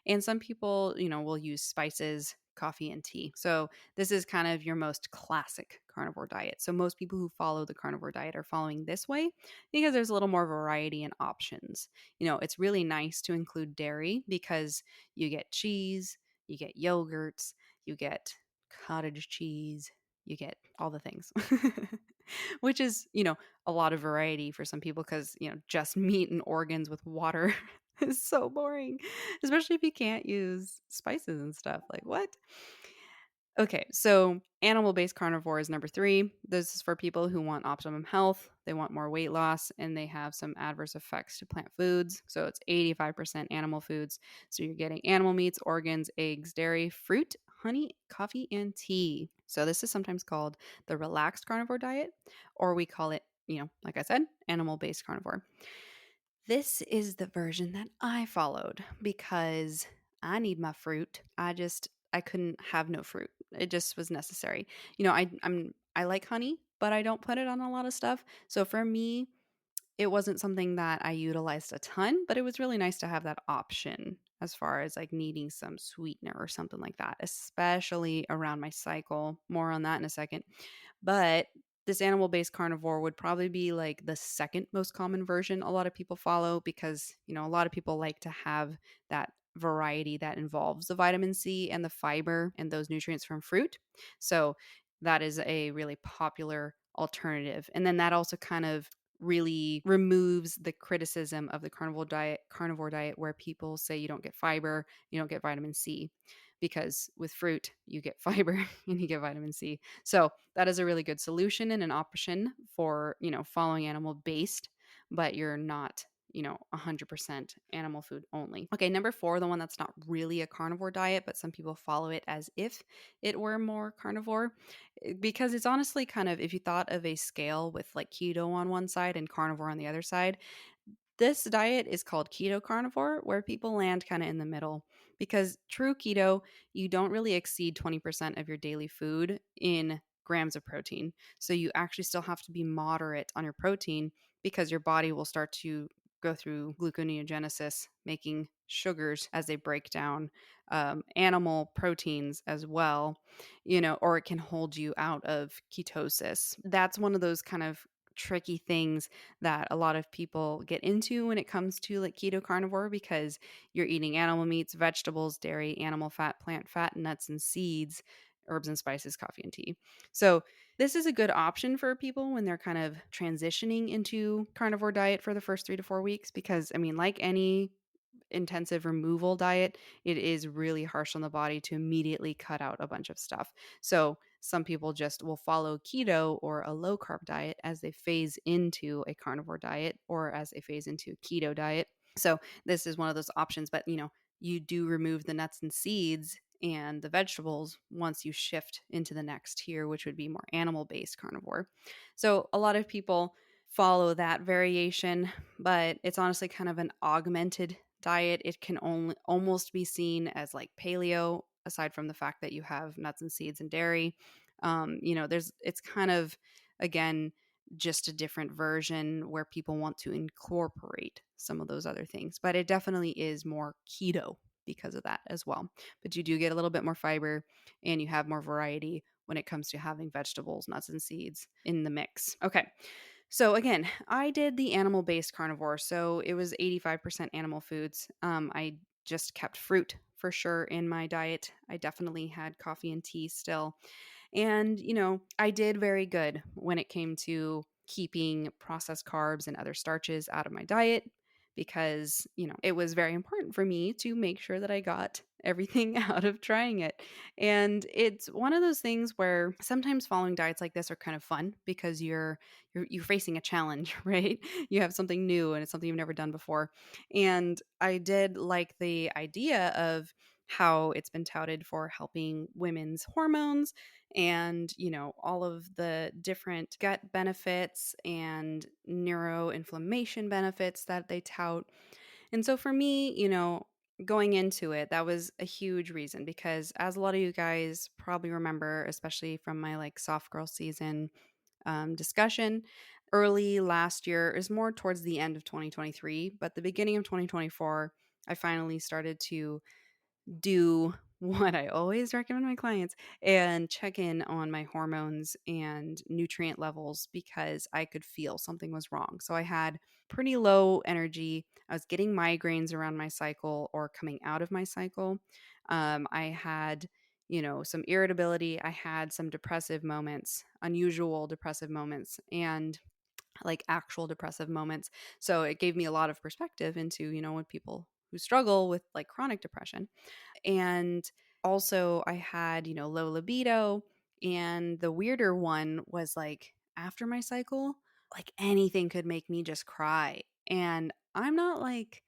And some people, will use spices, coffee, and tea. So this is kind of your most classic carnivore diet. So most people who follow the carnivore diet are following this way because there's a little more variety and options. It's really nice to include dairy because you get cheese, you get yogurts, you get cottage cheese, you get all the things. Which is, a lot of variety for some people because, just meat and organs with water is so boring, especially if you can't use spices and stuff. Like, what? Okay, so animal-based carnivore is number 3. This is for people who want optimum health, they want more weight loss, and they have some adverse effects to plant foods. So it's 85% animal foods. So you're getting animal meats, organs, eggs, dairy, fruit, honey, coffee, and tea. So this is sometimes called the relaxed carnivore diet, or we call it, like I said, animal-based carnivore. This is the version that I followed because I need my fruit. I couldn't have no fruit. It just was necessary. I like honey, but I don't put it on a lot of stuff. So for me, it wasn't something that I utilized a ton, but it was really nice to have that option as far as like needing some sweetener or something like that, especially around my cycle. More on that in a second. But this animal based carnivore would probably be like the second most common version a lot of people follow because, a lot of people like to have that variety that involves the vitamin C and the fiber and those nutrients from fruit. So that is a really popular alternative. And then that also kind of really removes the criticism of the carnivore diet where people say you don't get fiber, you don't get vitamin C, because with fruit you get fiber and you get vitamin C. So that is a really good solution and an option for, following animal based, but you're not 100% animal food only. Okay, number 4, the one that's not really a carnivore diet, but some people follow it as if it were more carnivore, because it's honestly kind of, if you thought of a scale with like keto on one side and carnivore on the other side, this diet is called keto carnivore, where people land kind of in the middle. Because true keto, you don't really exceed 20% of your daily food in grams of protein. So you actually still have to be moderate on your protein, because your body will start to go through gluconeogenesis, making sugars as they break down animal proteins as well, or it can hold you out of ketosis. That's one of those kind of tricky things that a lot of people get into when it comes to like keto carnivore, because you're eating animal meats, vegetables, dairy, animal fat, plant fat, nuts and seeds, herbs and spices, coffee and tea. So this is a good option for people when they're kind of transitioning into carnivore diet for the first 3 to 4 weeks, because I mean, like any intensive removal diet, it is really harsh on the body to immediately cut out a bunch of stuff. So some people just will follow keto or a low carb diet as they phase into a carnivore diet or as they phase into a keto diet. So this is one of those options, but you do remove the nuts and seeds and the vegetables once you shift into the next tier, which would be more animal based carnivore. So a lot of people follow that variation, but it's honestly kind of an augmented diet. It can only almost be seen as like paleo, aside from the fact that you have nuts and seeds and dairy. It's kind of, again, just a different version where people want to incorporate some of those other things, but it definitely is more keto because of that as well. But you do get a little bit more fiber and you have more variety when it comes to having vegetables, nuts, and seeds in the mix. Okay. So again, I did the animal-based carnivore, so it was 85% animal foods. I just kept fruit for sure in my diet. I definitely had coffee and tea still. And, I did very good when it came to keeping processed carbs and other starches out of my diet, because, it was very important for me to make sure that I got everything out of trying it. And it's one of those things where sometimes following diets like this are kind of fun because you're facing a challenge, right? You have something new and it's something you've never done before. And I did like the idea of how it's been touted for helping women's hormones and all of the different gut benefits and neuroinflammation benefits that they tout. And so for me, going into it, that was a huge reason, because as a lot of you guys probably remember, especially from my like soft girl season discussion, early last year is more towards the end of 2023, but the beginning of 2024, I finally started to do what I always recommend my clients and check in on my hormones and nutrient levels, because I could feel something was wrong. So I had pretty low energy. I was getting migraines around my cycle or coming out of my cycle. I had, some irritability. I had some depressive moments, unusual depressive moments, and like actual depressive moments. So it gave me a lot of perspective into, what people who struggle with like chronic depression. And also, I had, low libido. And the weirder one was like after my cycle, like anything could make me just cry. And I'm not like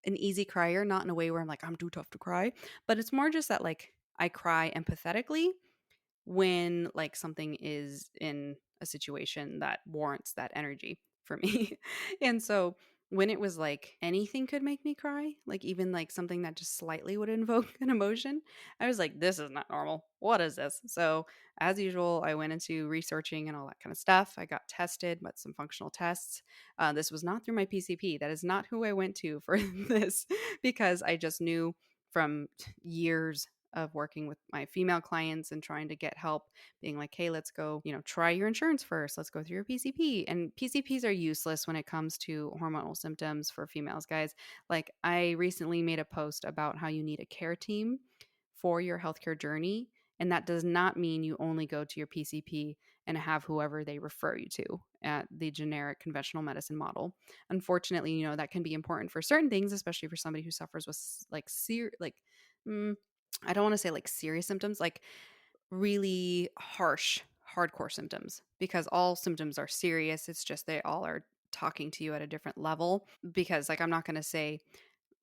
an easy crier, not in a way where I'm like, I'm too tough to cry, but it's more just that like I cry empathetically when like something is in a situation that warrants that energy for me. And so when it was like anything could make me cry, like even like something that just slightly would invoke an emotion, I was like, this is not normal. What is this? So, as usual, I went into researching and all that kind of stuff. I got tested, but some functional tests. This was not through my PCP. That is not who I went to for this because I just knew from years of working with my female clients and trying to get help, being like, hey, let's go, try your insurance first. Let's go through your PCP. And PCPs are useless when it comes to hormonal symptoms for females, guys. Like, I recently made a post about how you need a care team for your healthcare journey. And that does not mean you only go to your PCP and have whoever they refer you to at the generic conventional medicine model. Unfortunately, that can be important for certain things, especially for somebody who suffers with mm, I don't want to say like serious symptoms, like really harsh, hardcore symptoms, because all symptoms are serious. It's just they all are talking to you at a different level. Because, like, I'm not going to say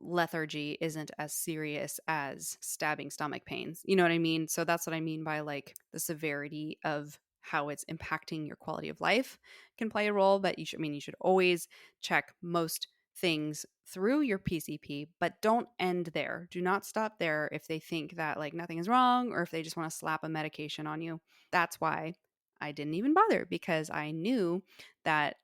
lethargy isn't as serious as stabbing stomach pains. You know what I mean? So that's what I mean by like the severity of how it's impacting your quality of life can play a role. But you should always check most things through your PCP, but don't end there. Do not stop there if they think that like nothing is wrong or if they just want to slap a medication on you. That's why I didn't even bother, because I knew that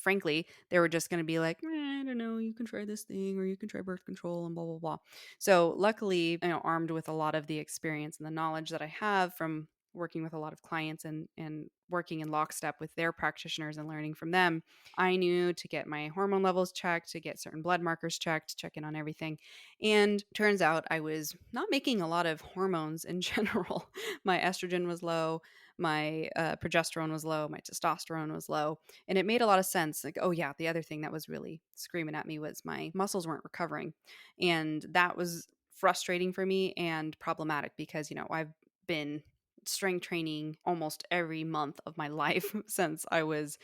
frankly, they were just going to be like, I don't know, you can try this thing or you can try birth control and blah, blah, blah. So luckily, armed with a lot of the experience and the knowledge that I have from working with a lot of clients and working in lockstep with their practitioners and learning from them, I knew to get my hormone levels checked, to get certain blood markers checked, check in on everything. And turns out I was not making a lot of hormones in general. My estrogen was low, my progesterone was low, my testosterone was low. And it made a lot of sense. Like, oh, yeah, the other thing that was really screaming at me was my muscles weren't recovering. And that was frustrating for me and problematic because, I've been strength training almost every month of my life since I was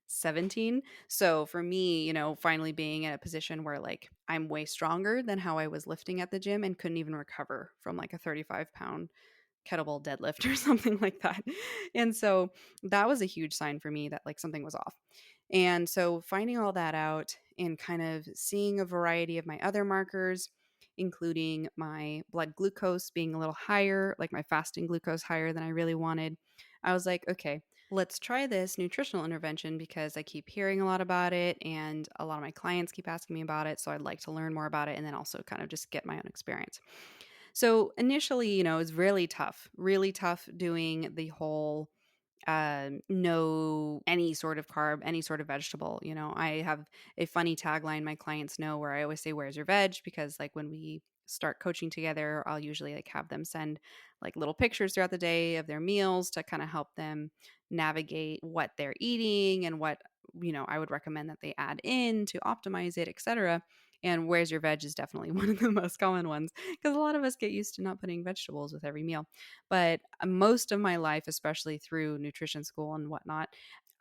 17. So for me, finally being in a position where like I'm way stronger than how I was lifting at the gym and couldn't even recover from like a 35-pound kettlebell deadlift or something like that. And so that was a huge sign for me that like something was off. And so finding all that out and kind of seeing a variety of my other markers, including my blood glucose being a little higher, like my fasting glucose higher than I really wanted, I was like, okay, let's try this nutritional intervention because I keep hearing a lot about it and a lot of my clients keep asking me about it. So I'd like to learn more about it and then also kind of just get my own experience. So initially, it was really tough doing the whole no any sort of carb, any sort of vegetable. I have a funny tagline my clients know where I always say, where's your veg? Because like when we start coaching together, I'll usually like have them send like little pictures throughout the day of their meals to kind of help them navigate what they're eating and what, I would recommend that they add in to optimize it, etc. And where's your veg is definitely one of the most common ones because a lot of us get used to not putting vegetables with every meal. But most of my life, especially through nutrition school and whatnot,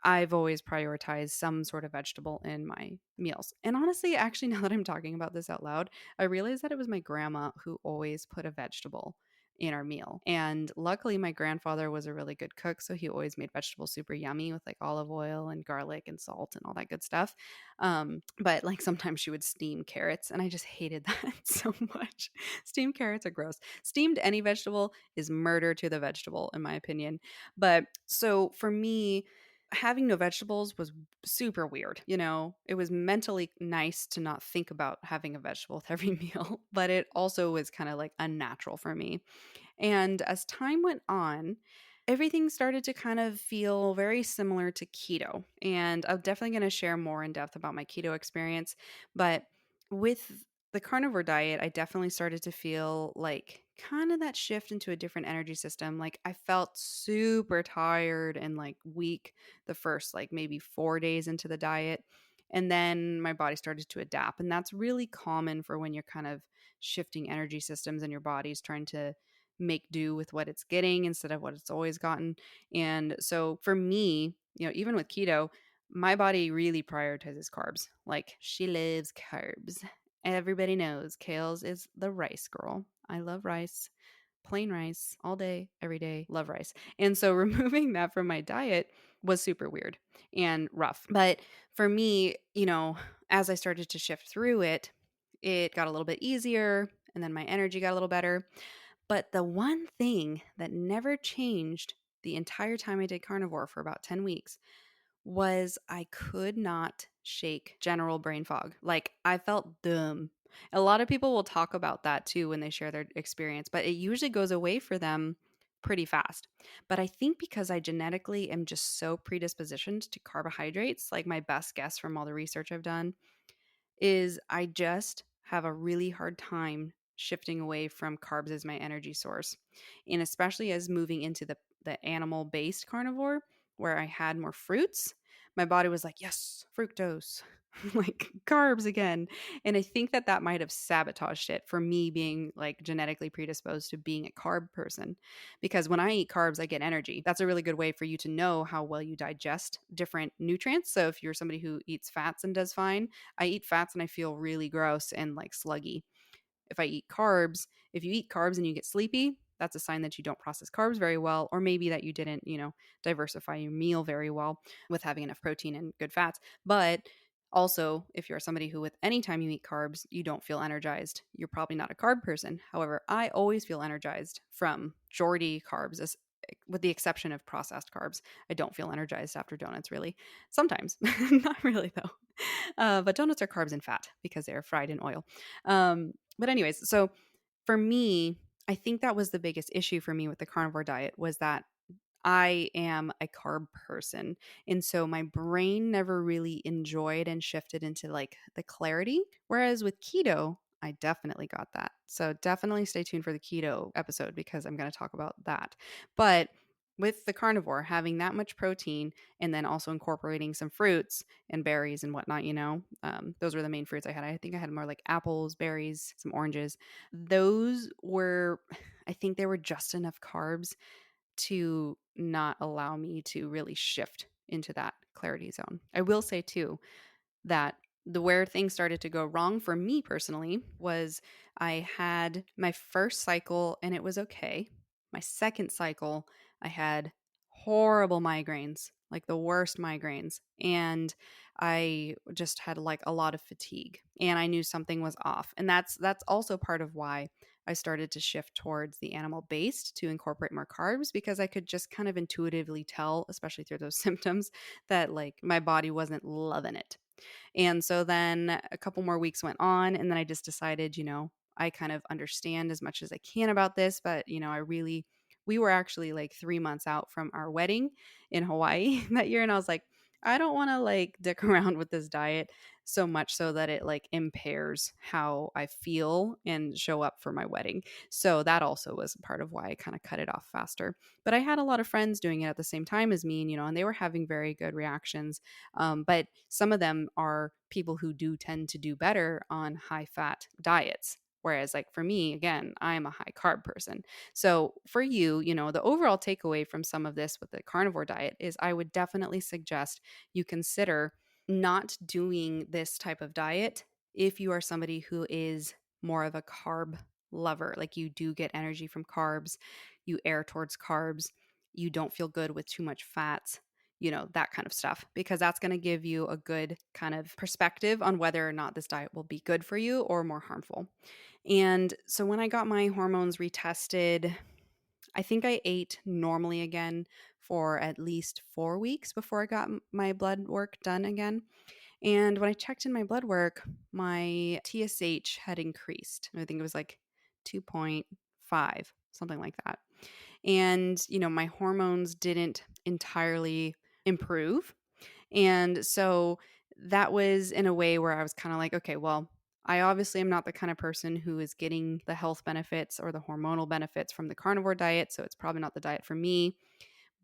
I've always prioritized some sort of vegetable in my meals. And honestly, actually, now that I'm talking about this out loud, I realized that it was my grandma who always put a vegetable in our meal. And luckily, my grandfather was a really good cook. So he always made vegetables super yummy with like olive oil and garlic and salt and all that good stuff. But like sometimes she would steam carrots, and I just hated that so much. Steamed carrots are gross. Steamed any vegetable is murder to the vegetable, in my opinion. But so for me, having no vegetables was super weird. It was mentally nice to not think about having a vegetable with every meal, but it also was kind of like unnatural for me. And as time went on, everything started to kind of feel very similar to keto. And I'm definitely going to share more in depth about my keto experience. But with the carnivore diet, I definitely started to feel like kind of that shift into a different energy system. Like I felt super tired and like weak the first, like maybe 4 days into the diet. And then my body started to adapt. And that's really common for when you're kind of shifting energy systems and your body's trying to make do with what it's getting instead of what it's always gotten. And so for me, even with keto, my body really prioritizes carbs. Like she loves carbs. Everybody knows Kales is the rice girl. I love rice, plain rice all day, every day, love rice. And so removing that from my diet was super weird and rough. But for me, as I started to shift through it, it got a little bit easier and then my energy got a little better. But the one thing that never changed the entire time I did carnivore for about 10 weeks was I could not shake general brain fog. Like I felt dumb. A lot of people will talk about that too when they share their experience, but it usually goes away for them pretty fast. But I think because I genetically am just so predispositioned to carbohydrates, like my best guess from all the research I've done is I just have a really hard time shifting away from carbs as my energy source. And especially as moving into the animal based carnivore where I had more fruits, my body was like, yes, fructose, like carbs again. And I think that that might have sabotaged it for me being like genetically predisposed to being a carb person. Because when I eat carbs, I get energy. That's a really good way for you to know how well you digest different nutrients. So if you're somebody who eats fats and does fine, I eat fats and I feel really gross and like sluggy. If I eat carbs, if you eat carbs and you get sleepy, that's a sign that you don't process carbs very well, or maybe that you didn't, diversify your meal very well with having enough protein and good fats. But also, if you're somebody who, with any time you eat carbs, you don't feel energized, you're probably not a carb person. However, I always feel energized from majority carbs, with the exception of processed carbs. I don't feel energized after donuts, really. Sometimes, not really though. But donuts are carbs and fat because they are fried in oil. But anyways, so for me, I think that was the biggest issue for me with the carnivore diet was that I am a carb person. And so my brain never really enjoyed and shifted into like the clarity. Whereas with keto, I definitely got that. So definitely stay tuned for the keto episode because I'm going to talk about that. But with the carnivore, having that much protein and then also incorporating some fruits and berries and whatnot, those were the main fruits I had. I think I had more like apples, berries, some oranges. Those were, I think they were just enough carbs to not allow me to really shift into that clarity zone. I will say too that the where things started to go wrong for me personally was I had my first cycle and it was okay. My second cycle, I had horrible migraines, like the worst migraines. And I just had like a lot of fatigue and I knew something was off. And that's also part of why I started to shift towards the animal based to incorporate more carbs because I could just kind of intuitively tell, especially through those symptoms, that like my body wasn't loving it. And so then a couple more weeks went on, and then I just decided, I kind of understand as much as I can about this, but, we were actually like 3 months out from our wedding in Hawaii that year. And I was like, I don't want to like dick around with this diet so much so that it like impairs how I feel and show up for my wedding. So that also was part of why I kind of cut it off faster. But I had a lot of friends doing it at the same time as me, and they were having very good reactions. But some of them are people who do tend to do better on high fat diets. Whereas, like for me, again, I'm a high carb person. So, for you, the overall takeaway from some of this with the carnivore diet is I would definitely suggest you consider not doing this type of diet if you are somebody who is more of a carb lover. Like you do get energy from carbs, you err towards carbs, you don't feel good with too much fats, that kind of stuff, because that's going to give you a good kind of perspective on whether or not this diet will be good for you or more harmful. And so when I got my hormones retested, I think I ate normally again for at least 4 weeks before I got my blood work done again. And when I checked in my blood work, my TSH had increased. I think it was like 2.5, something like that. And, my hormones didn't entirely improve. And so that was in a way where I was kind of like, okay, well, I obviously am not the kind of person who is getting the health benefits or the hormonal benefits from the carnivore diet. So it's probably not the diet for me.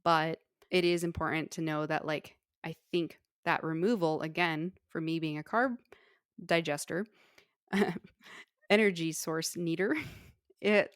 But it is important to know that, like, I think that removal, again, for me being a carb digester, energy source needer,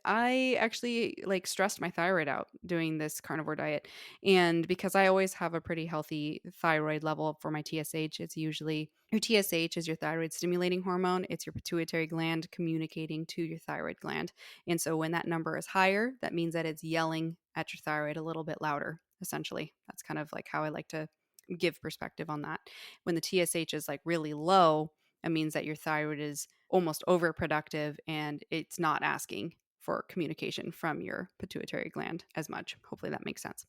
I actually like stressed my thyroid out doing this carnivore diet. And because I always have a pretty healthy thyroid level for my TSH, it's usually your TSH is your thyroid stimulating hormone. It's your pituitary gland communicating to your thyroid gland. And so when that number is higher, that means that it's yelling at your thyroid a little bit louder, essentially. That's kind of like how I like to give perspective on that. When the TSH is like really low, it means that your thyroid is almost overproductive and it's not asking for communication from your pituitary gland as much. Hopefully that makes sense.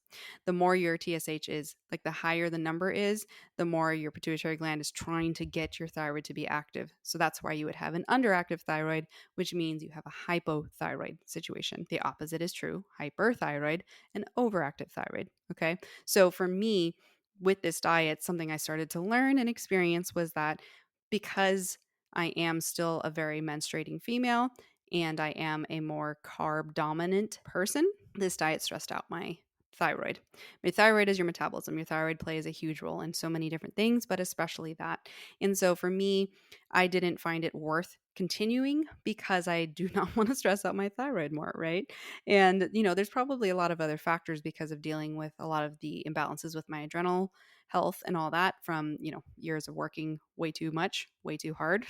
The more your TSH is, like the higher the number is, the more your pituitary gland is trying to get your thyroid to be active. So that's why you would have an underactive thyroid, which means you have a hypothyroid situation. The opposite is true, hyperthyroid and overactive thyroid. Okay. So for me, with this diet, something I started to learn and experience was that because I am still a very menstruating female and I am a more carb dominant person, this diet stressed out my thyroid. My thyroid is your metabolism. Your thyroid plays a huge role in so many different things, but especially that. And so for me, I didn't find it worth continuing because I do not want to stress out my thyroid more, right? And, there's probably a lot of other factors because of dealing with a lot of the imbalances with my adrenal health and all that from, years of working way too much, way too hard,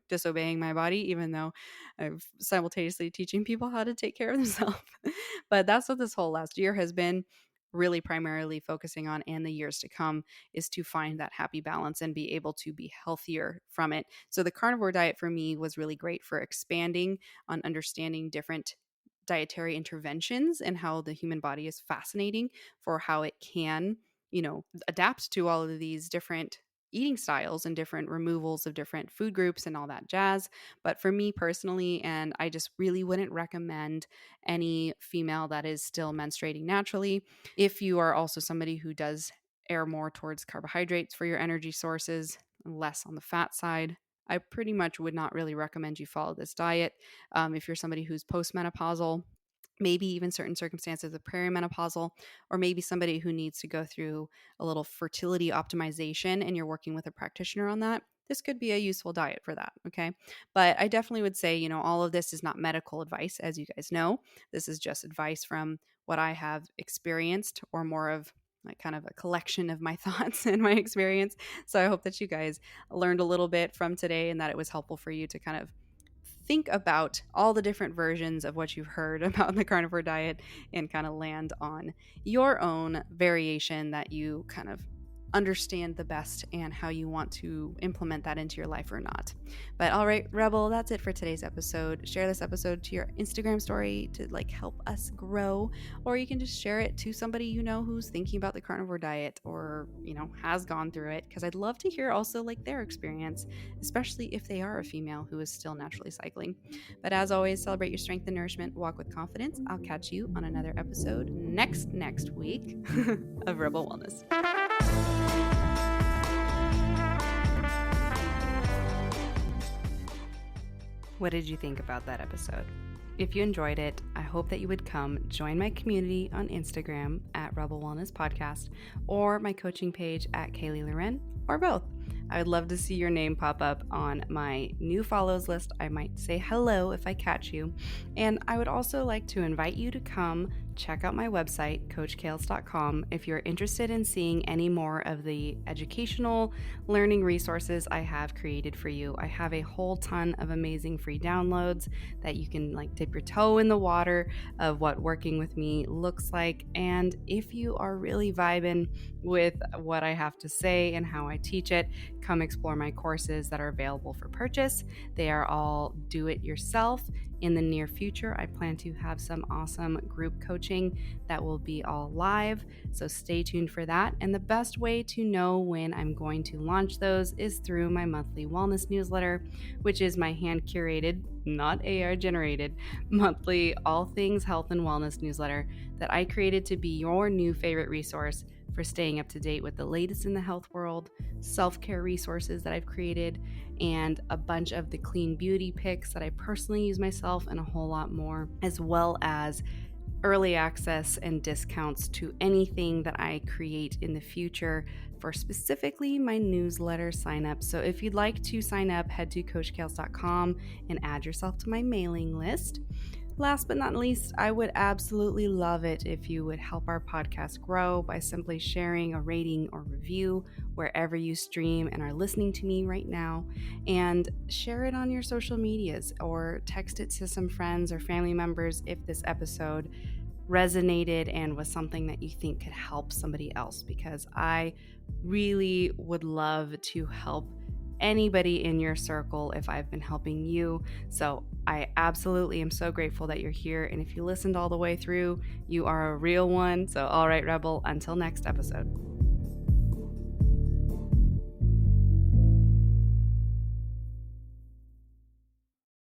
disobeying my body, even though I'm simultaneously teaching people how to take care of themselves. But that's what this whole last year has been really primarily focusing on, and the years to come, is to find that happy balance and be able to be healthier from it. So the carnivore diet for me was really great for expanding on understanding different dietary interventions and how the human body is fascinating for how it can, adapt to all of these different eating styles and different removals of different food groups and all that jazz. But for me personally, and I just really wouldn't recommend any female that is still menstruating naturally, if you are also somebody who does err more towards carbohydrates for your energy sources, less on the fat side, I pretty much would not really recommend you follow this diet. If you're somebody who's postmenopausal, maybe even certain circumstances of perimenopausal, or maybe somebody who needs to go through a little fertility optimization and you're working with a practitioner on that, this could be a useful diet for that. Okay. But I definitely would say, all of this is not medical advice, as you guys know. This is just advice from what I have experienced, or more of like kind of a collection of my thoughts and my experience. So I hope that you guys learned a little bit from today and that it was helpful for you to kind of think about all the different versions of what you've heard about the carnivore diet and kind of land on your own variation that you kind of understand the best and how you want to implement that into your life or not. But all right, Rebel, that's it for today's episode. Share this episode to your Instagram story to help us grow, or you can just share it to somebody who's thinking about the carnivore diet or has gone through it, because I'd love to hear also their experience, especially if they are a female who is still naturally cycling. But as always, celebrate your strength and nourishment, walk with confidence. I'll catch you on another episode next week of Rebel Wellness. What did you think about that episode? If you enjoyed it, I hope that you would come join my community on Instagram at Rebel Wellness Podcast, or my coaching page at Kaylee Loren, or both. I would love to see your name pop up on my new follows list. I might say hello if I catch you. And I would also like to invite you to come check out my website, coachkales.com, if you're interested in seeing any more of the educational learning resources I have created for you. I have a whole ton of amazing free downloads that you can dip your toe in the water of what working with me looks like. And if you are really vibing with what I have to say and how I teach it, come explore my courses that are available for purchase. They are all do it yourself. In the near future, I plan to have some awesome group coaching that will be all live, so stay tuned for that. And the best way to know when I'm going to launch those is through my monthly wellness newsletter, which is my hand-curated, not AR-generated, monthly all things health and wellness newsletter that I created to be your new favorite resource for staying up to date with the latest in the health world, self-care resources that I've created, and a bunch of the clean beauty picks that I personally use myself, and a whole lot more, as well as early access and discounts to anything that I create in the future for specifically my newsletter sign up. So if you'd like to sign up, head to coachkales.com and add yourself to my mailing list. Last but not least, I would absolutely love it if you would help our podcast grow by simply sharing a rating or review wherever you stream and are listening to me right now, and share it on your social medias or text it to some friends or family members if this episode resonated and was something that you think could help somebody else, because I really would love to help anybody in your circle if I've been helping you. So I absolutely am so grateful that you're here. And if you listened all the way through, you are a real one. So, all right, Rebel, until next episode.